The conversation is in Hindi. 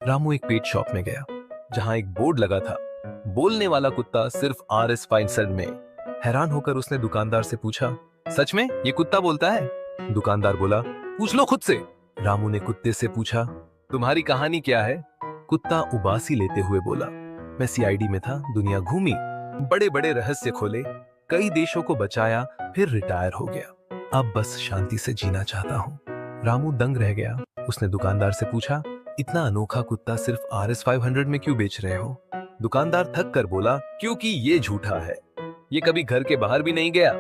रामू एक पेट शॉप में गया जहां एक बोर्ड लगा था, बोलने वाला कुत्ता सिर्फ RS 500 में। हैरान होकर उसने दुकानदार से पूछा, सच में ये कुत्ता बोलता है? दुकानदार बोला, पूछ लो खुद से। रामू ने कुत्ते से पूछा, तुम्हारी कहानी क्या है? कुत्ता उबासी लेते हुए बोला, मैं CID में था, दुनिया घूमी, बड़े बड़े रहस्य खोले, कई देशों को बचाया, फिर रिटायर हो गया। अब बस शांति से जीना चाहता हूँ। रामू दंग रह गया। उसने दुकानदार से पूछा, इतना अनोखा कुत्ता सिर्फ RS 500 में क्यों बेच रहे हो? दुकानदार थक कर बोला, क्योंकि ये झूठा है, ये कभी घर के बाहर भी नहीं गया,